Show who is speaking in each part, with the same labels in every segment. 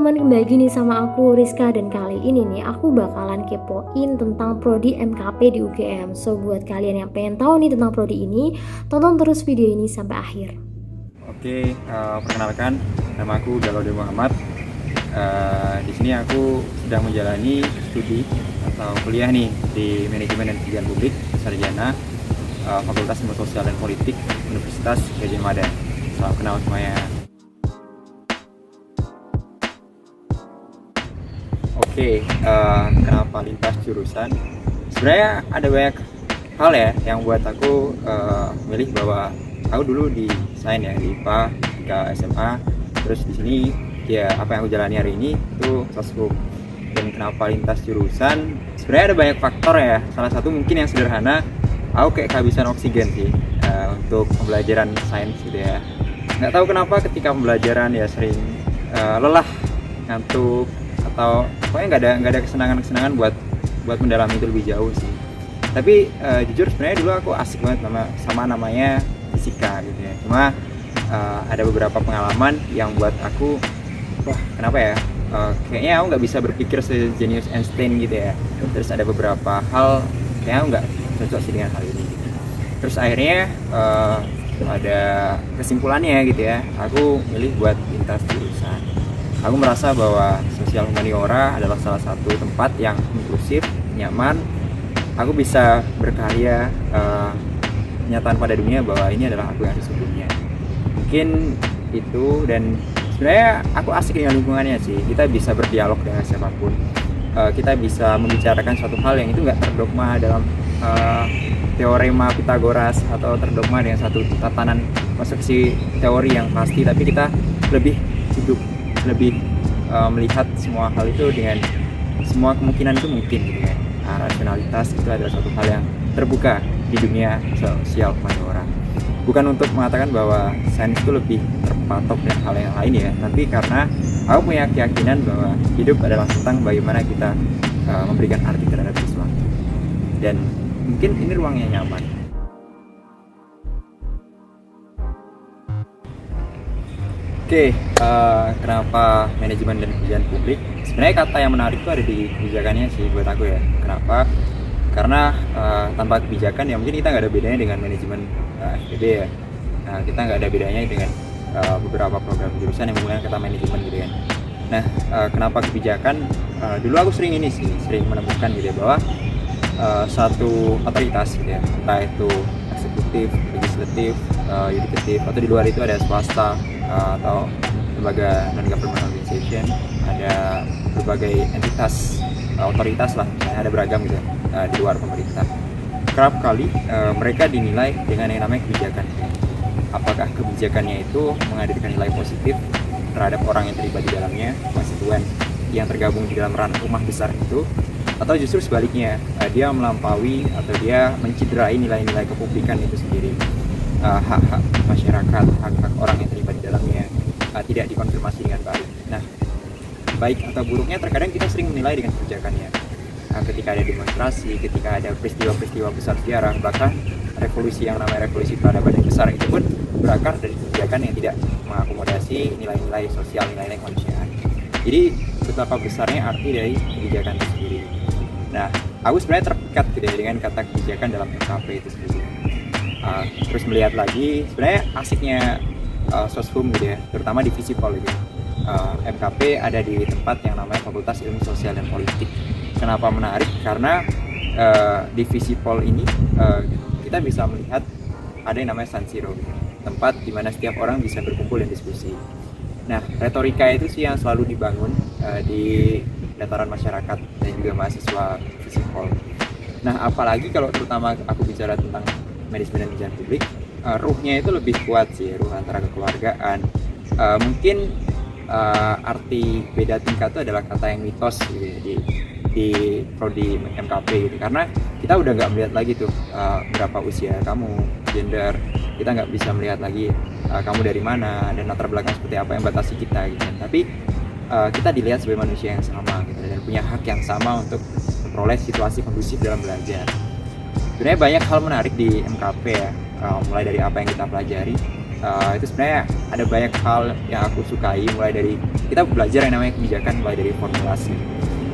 Speaker 1: teman-teman, kembali lagi nih sama aku Rizka, dan kali ini nih aku bakalan kepoin tentang prodi MKP di UGM. So buat kalian yang pengen tahu nih tentang prodi ini, tonton terus video ini sampai akhir.
Speaker 2: Oke, perkenalkan, nama aku Jalode Muhammad. Di sini aku sedang menjalani studi atau kuliah nih di Manajemen dan Kebijakan Publik Sarjana Fakultas Ilmu Sosial dan Politik Universitas Gadjah Mada. Salam kenal semuanya. Oke, kenapa lintas jurusan? Sebenarnya ada banyak hal ya yang buat aku milih bahwa aku dulu di sains ya, di IPA ketika SMA. Terus di sini ya apa yang aku jalani hari ini itu soskum. Dan kenapa lintas jurusan? Sebenarnya ada banyak faktor ya. Salah satu mungkin yang sederhana, aku kayak kehabisan oksigen sih untuk pembelajaran sains gitu ya. Nggak tahu kenapa ketika pembelajaran ya sering lelah, ngantuk, atau pokoknya nggak ada kesenangan buat mendalami itu lebih jauh sih. Tapi jujur sebenarnya dulu aku asik banget sama namanya fisika gitu ya. Cuma ada beberapa pengalaman yang buat aku, wah kenapa ya, kayaknya aku nggak bisa berpikir sejenius Einstein gitu ya. Terus ada beberapa hal kayaknya aku nggak cocok sih dengan hal ini gitu. Terus akhirnya ada kesimpulannya gitu ya, aku milih buat lintas jurusan. Aku merasa bahwa sosial humaniora adalah salah satu tempat yang inklusif, nyaman. Aku bisa berkarya, kenyataan pada dunia bahwa ini adalah aku yang sesungguhnya. Mungkin itu, dan sebenarnya aku asik dengan lingkungannya sih. Kita bisa berdialog dengan siapapun. Kita bisa membicarakan suatu hal yang itu nggak terdogma dalam teorema Pitagoras atau terdogma dengan satu tatanan konstruksi teori yang pasti, tapi kita lebih hidup, lebih melihat semua hal itu dengan semua kemungkinan itu mungkin gitu kan. Rasionalitas itu adalah suatu hal yang terbuka di dunia sosial humaniora. Bukan untuk mengatakan bahwa sains itu lebih terpatok dengan hal yang lain ya, tapi karena aku punya keyakinan bahwa hidup adalah tentang bagaimana kita memberikan arti terhadap sesuatu, dan mungkin ini ruang yang nyaman. Oke, kenapa manajemen dan kebijakan publik? Sebenarnya kata yang menarik itu ada di kebijakannya sih buat aku ya. Kenapa? Karena tanpa kebijakan ya mungkin kita nggak ada bedanya dengan manajemen FEB ya. Nah, kita nggak ada bedanya dengan beberapa program jurusan yang menggunakan kata manajemen gitu kan. Nah, kenapa kebijakan? Dulu aku sering menemukan gitu ya, bahwa satu otoritas gitu ya, entah itu eksekutif, legislatif, yudikatif, atau di luar itu ada swasta, atau lembaga non-government organization, ada berbagai entitas, otoritas lah, misalnya ada beragam gitu di luar pemerintah. Kerap kali mereka dinilai dengan yang namanya kebijakan. Apakah kebijakannya itu menghadirkan nilai positif terhadap orang yang terlibat di dalamnya, konstituen yang tergabung di dalam ranah rumah besar itu, atau justru sebaliknya, dia melampaui atau dia menciderai nilai-nilai kepublikan itu sendiri. Hak-hak masyarakat, hak-hak orang yang terlibat di dalamnya tidak dikonfirmasi dengan baik. Nah, baik atau buruknya terkadang kita sering menilai dengan kebijakannya. Ketika ada demonstrasi, ketika ada peristiwa-peristiwa besar sejarah, bahkan revolusi yang namanya revolusi peradaban yang besar itu pun berakar dari kebijakan yang tidak mengakomodasi nilai-nilai sosial, nilai-nilai kemanusiaan. Jadi betapa besarnya arti dari kebijakan itu sendiri. Nah, aku sebenarnya terpikat gitu ya dengan kata kebijakan dalam MKP itu sendiri. Terus melihat lagi sebenarnya asiknya soshum gitu ya, terutama di Visipol gitu. MKP ada di tempat yang namanya Fakultas Ilmu Sosial dan Politik. Kenapa menarik? Karena di Visipol ini kita bisa melihat ada yang namanya San Siro, tempat di mana setiap orang bisa berkumpul dan diskusi. Nah, retorika itu sih yang selalu dibangun di dataran masyarakat dan juga mahasiswa Visipol. Nah, apalagi kalau terutama aku bicara tentang manajemen dan kebijakan publik, ruhnya itu lebih kuat sih, ruh antara kekeluargaan. Mungkin arti beda tingkat itu adalah kata yang mitos gitu ya, di prodi MKP gitu, karena kita udah nggak melihat lagi tuh berapa usia kamu, gender, kita nggak bisa melihat lagi kamu dari mana dan latar belakang seperti apa yang batasi kita gitu. Tapi kita dilihat sebagai manusia yang sama gitu, dan punya hak yang sama untuk memperoleh situasi kondusif dalam belajar. Sebenarnya banyak hal menarik di MKP ya, mulai dari apa yang kita pelajari. Itu sebenarnya ada banyak hal yang aku sukai, mulai dari kita belajar yang namanya kebijakan, mulai dari formulasi,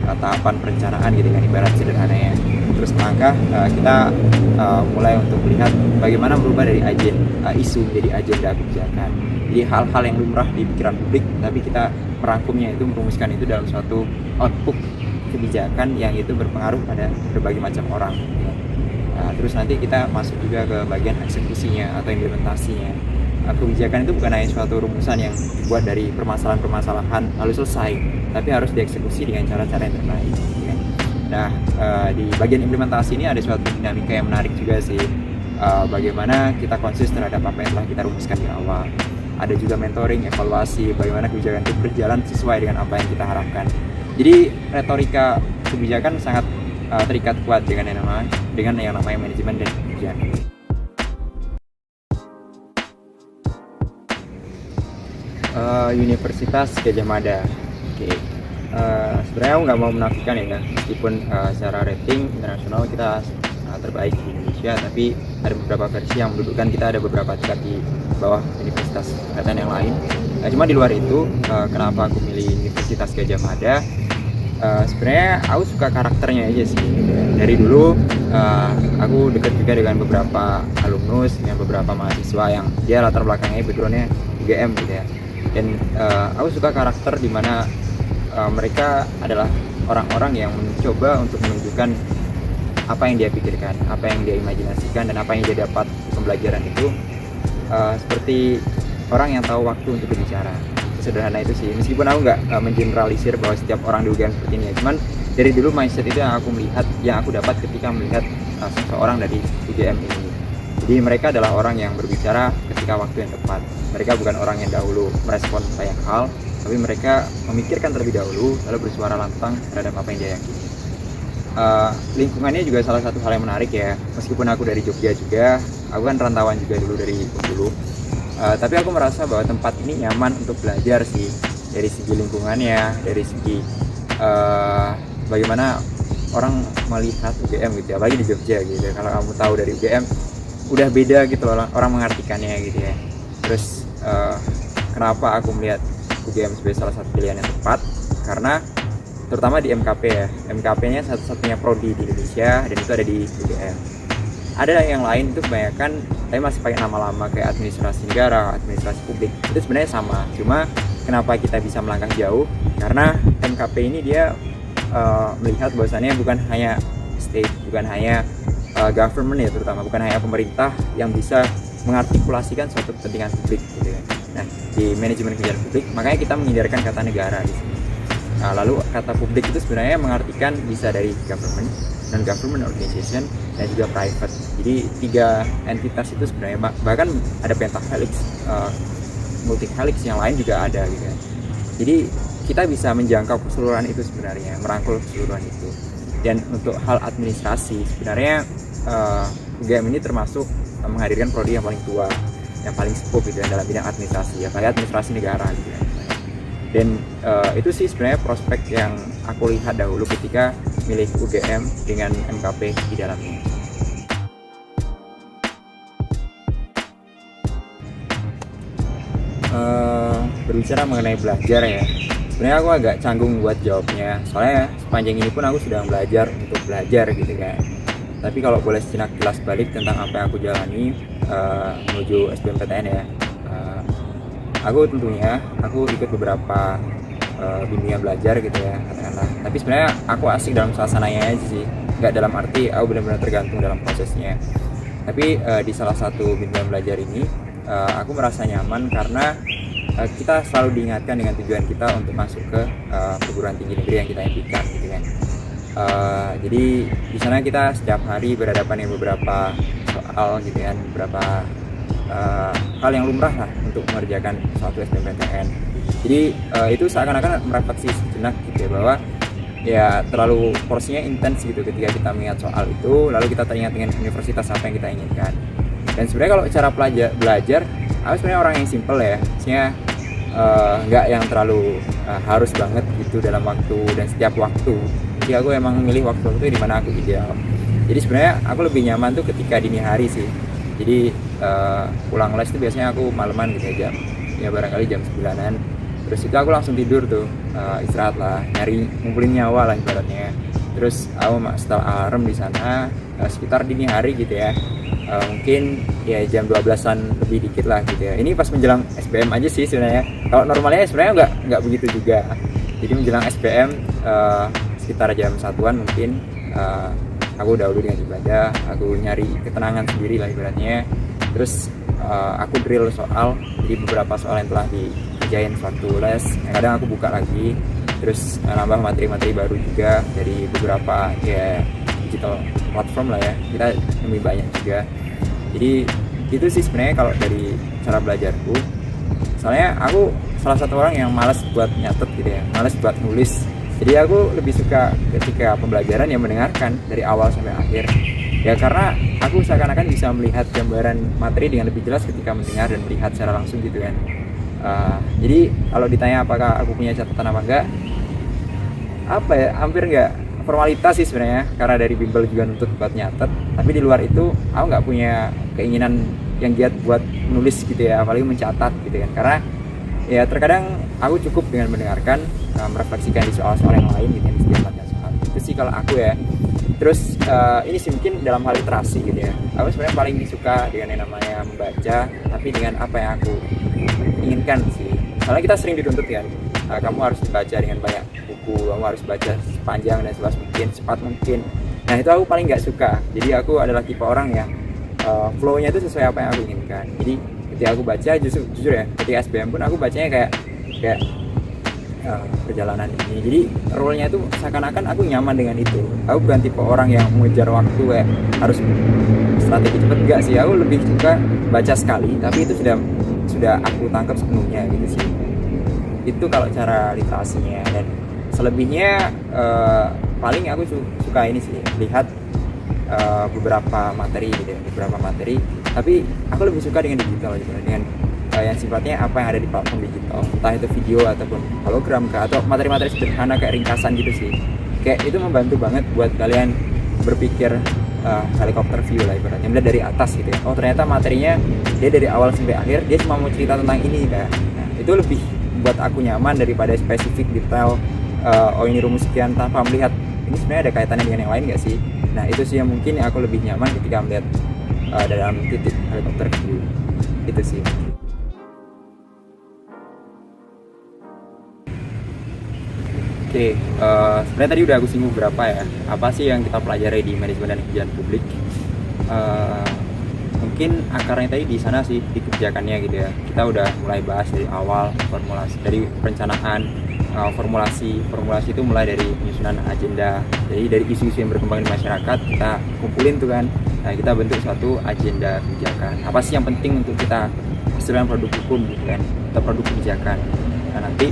Speaker 2: tahapan perencanaan gitu kan, ibarat sederhananya. Terus langkah kita mulai untuk melihat bagaimana berubah dari isu menjadi agenda kebijakan. Jadi hal-hal yang lumrah di pikiran publik, tapi kita merangkumnya itu, merumuskan itu dalam suatu output kebijakan yang itu berpengaruh pada berbagai macam orang. Terus nanti kita masuk juga ke bagian eksekusinya atau implementasinya. Kebijakan itu bukan hanya suatu rumusan yang dibuat dari permasalahan-permasalahan lalu selesai, tapi harus dieksekusi dengan cara-cara yang terbaik. Nah, di bagian implementasi ini ada suatu dinamika yang menarik juga sih. Bagaimana kita konsisten terhadap apa yang telah kita rumuskan di awal. Ada juga mentoring, evaluasi, bagaimana kebijakan itu berjalan sesuai dengan apa yang kita harapkan. Jadi retorika kebijakan sangat terikat kuat dengan yang namanya manajemen dan kebijakan. Universitas Gadjah Mada. Oke. Sebenarnya aku nggak mau menafikan ya, meskipun secara rating internasional kita terbaik di Indonesia, tapi ada beberapa versi yang mendudukan kita ada beberapa tingkat di bawah universitas PTN yang lain. Cuma di luar itu, kenapa aku milih Universitas Gadjah Mada? Sebenarnya aku suka karakternya aja sih. Dari dulu aku dekat juga dengan beberapa alumnus, dengan beberapa mahasiswa yang dia latar belakangnya backgroundnya UGM gitu ya. Dan aku suka karakter di mana mereka adalah orang-orang yang mencoba untuk menunjukkan apa yang dia pikirkan, apa yang dia imajinasikan, dan apa yang dia dapat di pembelajaran itu, seperti orang yang tahu waktu untuk berbicara. Sederhana itu sih, meskipun aku nggak mengeneralisir bahwa setiap orang di UGM seperti ini ya, cuman dari dulu mindset itu yang aku dapat ketika melihat seseorang dari UGM ini. Jadi mereka adalah orang yang berbicara ketika waktu yang tepat. Mereka bukan orang yang dahulu merespon banyak hal, tapi mereka memikirkan terlebih dahulu lalu bersuara lantang terhadap apa yang dia yakini. Lingkungannya juga salah satu hal yang menarik ya. Meskipun aku dari Jogja juga, aku kan rantauan juga dulu dari Bengkulu. Tapi aku merasa bahwa tempat ini nyaman untuk belajar sih, dari segi lingkungannya, dari segi bagaimana orang melihat UGM gitu ya, apalagi di Jogja gitu ya. Kalau kamu tahu dari UGM udah beda gitu loh orang mengartikannya gitu ya. Terus kenapa aku melihat UGM sebagai salah satu pilihan yang tepat, karena terutama di MKP ya, MKP-nya satu-satunya prodi di Indonesia dan itu ada di UGM. Ada yang lain itu kebanyakan tapi masih pakai nama lama kayak administrasi negara, administrasi publik. Itu sebenarnya sama, cuma kenapa kita bisa melangkah jauh, karena MKP ini dia melihat bahwasannya bukan hanya state, bukan hanya government ya, terutama bukan hanya pemerintah yang bisa mengartikulasikan suatu kepentingan publik gitu ya. Nah, di manajemen kebijakan publik makanya kita menghindarkan kata negara di sini. Nah, lalu kata publik itu sebenarnya mengartikan bisa dari government, non-government organization, dan juga private. Jadi 3 entitas itu sebenarnya, bahkan ada pentahelix, multihelix yang lain juga ada gitu ya. Jadi kita bisa menjangkau keseluruhan itu sebenarnya, merangkul keseluruhan itu. Dan untuk hal administrasi sebenarnya UGM ini termasuk menghadirkan prodi yang paling tua, yang paling sepuh gitu ya dalam bidang administrasi, apalagi administrasi negara gitu ya. Dan itu sih sebenarnya prospek yang aku lihat dahulu ketika milih UGM dengan MKP di dalamnya. Berbicara mengenai belajar ya, sebenarnya aku agak canggung buat jawabnya, soalnya sepanjang ini pun aku sudah belajar untuk belajar gitu kan. Tapi kalau boleh sejenak jelas balik tentang apa yang aku jalani menuju SBMPTN ya, aku ikut beberapa bimbingan belajar gitu ya katakanlah. Tapi sebenarnya aku asik dalam suasananya aja sih, nggak dalam arti aku benar-benar tergantung dalam prosesnya. Tapi di salah satu bimbingan belajar ini aku merasa nyaman karena kita selalu diingatkan dengan tujuan kita untuk masuk ke perguruan tinggi negeri yang kita impikan gitu kan. Jadi di sana kita setiap hari berhadapan dengan beberapa soal gitu kan, beberapa hal yang lumrah lah untuk mengerjakan suatu SBMPTN. Jadi itu seakan-akan merefleksi sejenak gitu ya, bahwa ya terlalu porsinya intens gitu ketika kita mengingat soal itu, lalu kita teringat dengan universitas apa yang kita inginkan. Dan sebenarnya kalau cara belajar aku sebenarnya orang yang simple ya, maksudnya nggak yang terlalu harus banget gitu dalam waktu dan setiap waktu. Jadi aku emang memilih waktu-waktu di mana aku ideal. Jadi sebenarnya aku lebih nyaman tuh ketika dini hari sih. Jadi pulang les itu biasanya aku maleman gitu ya, barangkali jam 9-an. Terus itu aku langsung tidur tuh, istirahat lah, ngumpulin nyawa lah ibaratnya. Terus aku setelah alarm di sana sekitar dini hari gitu ya, mungkin ya jam 12-an lebih dikit lah gitu ya. Ini pas menjelang SBM aja sih sebenarnya. Kalau normalnya sebenarnya nggak begitu juga. Jadi menjelang SBM sekitar jam 1-an mungkin aku dahulu dengan ibadah, aku nyari ketenangan sendiri lah ibaratnya. Terus aku drill soal, jadi beberapa soal yang telah dikerjain waktu les, yang kadang aku buka lagi, terus nambah materi-materi baru juga dari beberapa ya digital platform lah ya, kita lebih banyak juga. Jadi itu sih sebenarnya kalau dari cara belajarku. Soalnya aku salah satu orang yang malas buat nyatet gitu ya, malas buat nulis. Jadi aku lebih suka ketika pembelajaran yang mendengarkan dari awal sampai akhir. Ya karena aku seakan-akan bisa melihat gambaran materi dengan lebih jelas ketika mendengar dan melihat secara langsung gitu kan. Jadi kalau ditanya apakah aku punya catatan apa enggak, apa ya, hampir enggak, formalitas sih sebenarnya, karena dari bimbel juga nuntut buat nyatet. Tapi di luar itu aku nggak punya keinginan yang giat buat nulis gitu ya, apalagi mencatat gitu kan. Karena ya terkadang aku cukup dengan mendengarkan, merefleksikan di soal-soal yang lain gitu ya, di setiap latihan soal. Itu sih kalau aku ya. Terus ini sih mungkin dalam hal literasi gitu ya, aku sebenarnya paling suka dengan yang namanya membaca, tapi dengan apa yang aku inginkan sih. Soalnya kita sering dituntut kan, kamu harus baca dengan banyak buku, kamu harus baca sepanjang dan seluas mungkin, cepat mungkin. Nah itu aku paling nggak suka. Jadi aku adalah tipe orang yang flow-nya itu sesuai apa yang aku inginkan. Jadi ketika aku baca, jujur ya, ketika SBM pun aku bacanya kayak perjalanan ini. Jadi role-nya itu seakan-akan aku nyaman dengan itu. Aku bukan tipe orang yang mengejar waktu kayak harus strategi cepet, enggak sih. Aku lebih suka baca sekali, tapi itu sudah aku tangkap sepenuhnya gitu sih. Itu kalau cara literasinya. Dan selebihnya paling aku suka ini sih, lihat beberapa materi gitu ya, tapi aku lebih suka dengan digital gitu, dengan yang sifatnya apa yang ada di platform digital, entah itu video ataupun hologram atau materi-materi sederhana kayak ringkasan gitu sih. Kayak itu membantu banget buat kalian berpikir helikopter view lah ibaratnya, melihat dari atas gitu ya. Oh ternyata materinya dia dari awal sampai akhir dia cuma mau cerita tentang ini kan. Nah, itu lebih buat aku nyaman daripada spesifik detail, oh ini rumus sekian, tanpa melihat ini sebenarnya ada kaitannya dengan yang lain nggak sih. Nah itu sih yang mungkin aku lebih nyaman ketika melihat dalam titik helikopter view. Itu sih. Oke, sebenarnya tadi udah aku singgung beberapa ya, apa sih yang kita pelajari di manajemen dan kebijakan publik. Mungkin akarnya tadi di sana sih, di kebijakannya gitu ya. Kita udah mulai bahas dari awal, dari perencanaan, formulasi itu mulai dari penyusunan agenda. Jadi dari isu-isu yang berkembang di masyarakat kita kumpulin tuh kan. Nah kita bentuk suatu agenda kebijakan. Apa sih yang penting untuk kita hasilkan produk hukum gitu kan, atau produk kebijakan. Nah nanti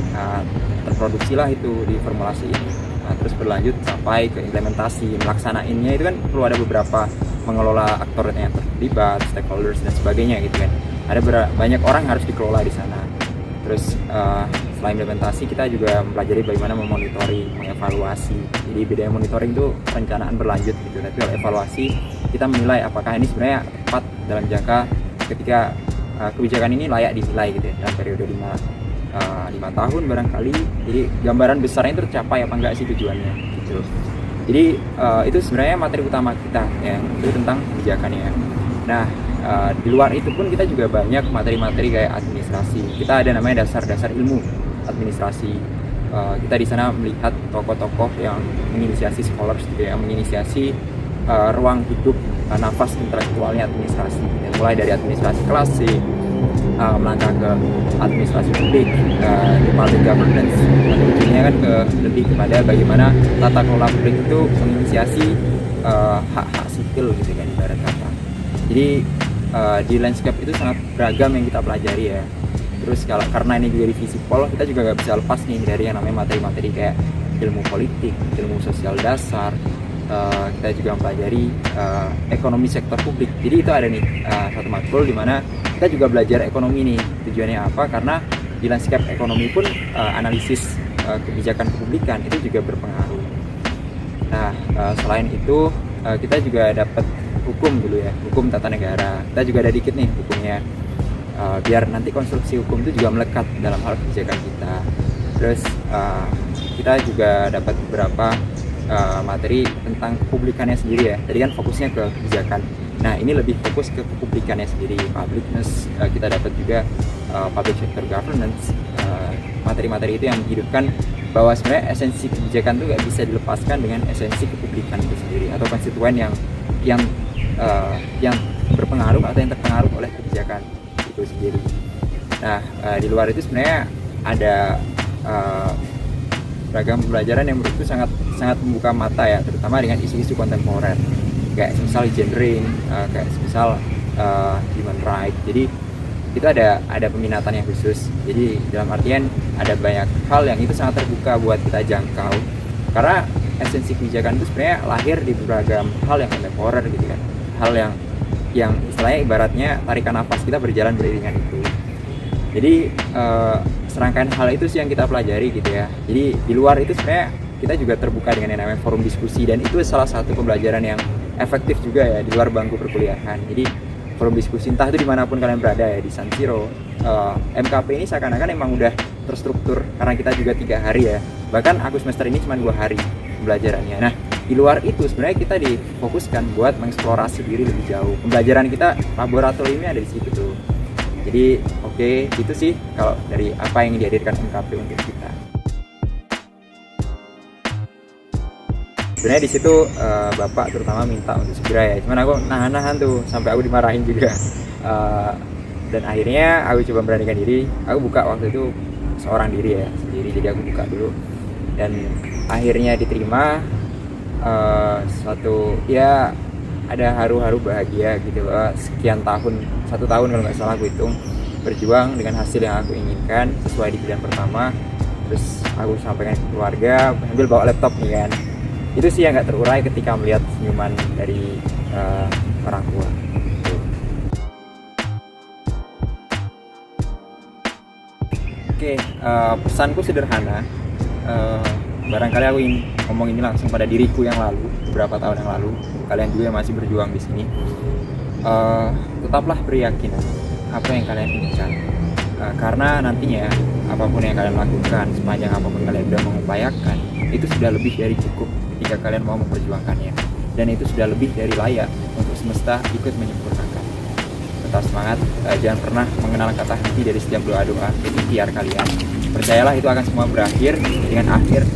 Speaker 2: terproduksilah itu di formulasi ini. Nah, terus berlanjut sampai ke implementasi, melaksanainnya itu kan perlu ada beberapa mengelola aktor yang terlibat, stakeholders dan sebagainya gitu kan. Ada banyak orang yang harus dikelola di sana. Terus selain implementasi kita juga mempelajari bagaimana memonitoring, mengevaluasi. Jadi bedanya monitoring itu perencanaan berlanjut gitu, tapi kalau evaluasi kita menilai apakah ini sebenarnya tepat dalam jangka ketika kebijakan ini layak dinilai gitu ya, dalam periode 5 tahun barangkali. Jadi gambaran besarnya itu tercapai apa enggak sih tujuannya gitu. Jadi itu sebenarnya materi utama kita ya, itu tentang kebijakannya. Nah di luar itu pun kita juga banyak materi-materi kayak administrasi. Kita ada namanya dasar-dasar ilmu administrasi. Kita di sana melihat tokoh-tokoh yang menginisiasi scholars gitu ya, menginisiasi ruang hidup, nafas intelektualnya administrasi. Ya, mulai dari administrasi klasik, melangkah ke administrasi publik, di public governance. Ujungnya kan lebih kepada bagaimana tata kelola publik itu menginisiasi hak-hak sipil gitu kan ibarat kata. Jadi di landscape itu sangat beragam yang kita pelajari ya. Terus karena ini juga divisi pol, kita juga nggak bisa lepas nih dari yang namanya materi-materi kayak ilmu politik, ilmu sosial dasar. Kita juga mempelajari ekonomi sektor publik. Jadi itu ada nih satu matkul di mana kita juga belajar ekonomi nih. Tujuannya apa? Karena di landscape ekonomi pun analisis kebijakan kepublikan itu juga berpengaruh. Nah, selain itu kita juga dapat hukum dulu ya, hukum tata negara. Kita juga ada dikit nih hukumnya, biar nanti konstruksi hukum itu juga melekat dalam hal kebijakan kita. Terus kita juga dapat beberapa materi tentang kepublikannya sendiri ya. Tadi kan fokusnya ke kebijakan, nah ini lebih fokus ke kepublikannya sendiri, publicness. Kita dapat juga public sector governance, materi-materi itu yang menghidupkan bahwa sebenarnya esensi kebijakan itu nggak bisa dilepaskan dengan esensi kepublikan itu sendiri atau konstituen yang berpengaruh atau yang terpengaruh oleh kebijakan itu sendiri. Nah, di luar itu sebenarnya ada beragam pembelajaran yang menurutku sangat membuka mata ya, terutama dengan isu-isu kontemporer kayak misal gendering, kayak misal human right. Jadi itu ada peminatan yang khusus. Jadi dalam artian ada banyak hal yang itu sangat terbuka buat kita jangkau, karena esensi kebijakan itu sebenarnya lahir di beragam hal yang kontemporer gitu kan, hal yang istilahnya ibaratnya tarikan nafas kita berjalan beriringan itu. Jadi serangkaian hal itu sih yang kita pelajari gitu ya. Jadi di luar itu sebenarnya kita juga terbuka dengan yang namanya forum diskusi, dan itu salah satu pembelajaran yang efektif juga ya di luar bangku perkuliahan. Jadi forum diskusi entah itu dimanapun kalian berada ya, di San Siro, MKP ini seakan-akan emang udah terstruktur karena kita juga 3 hari ya, bahkan aku semester ini cuma 2 hari pembelajarannya. Nah, di luar itu sebenarnya kita difokuskan buat mengeksplorasi diri lebih jauh. Pembelajaran kita laboratoriumnya ada di situ tuh. Jadi oke, itu sih kalau dari apa yang dihadirkan MKP untuk kita. Sebenarnya di situ bapak terutama minta untuk segera ya, cuman aku nahan tuh sampai aku dimarahin juga. Dan akhirnya aku coba beranikan diri, aku buka waktu itu seorang diri ya, sendiri. Jadi aku buka dulu dan akhirnya diterima. Suatu ya ada haru-haru bahagia gitu loh. Sekian tahun, 1 tahun kalau nggak salah aku hitung, berjuang dengan hasil yang aku inginkan sesuai di pilihan pertama. Terus aku sampaikan ke keluarga sambil bawa laptop nih kan. Itu sih yang nggak terurai ketika melihat senyuman dari orang tua. Oke, pesanku sederhana. Barangkali aku ingin ngomong ini langsung pada diriku yang lalu, beberapa tahun yang lalu. Kalian juga yang masih berjuang di sini. Tetaplah berkeyakinan apa yang kalian inginkan. Karena nantinya apapun yang kalian lakukan, sepanjang apapun kalian sudah mengupayakan, itu sudah lebih dari cukup jika kalian mau memperjuangkannya, dan itu sudah lebih dari layak untuk semesta ikut menyempurnakan. Tetap semangat, jangan pernah mengenal kata henti dari setiap doa-doa, itu ikhtiar kalian. Percayalah itu akan semua berakhir dengan akhir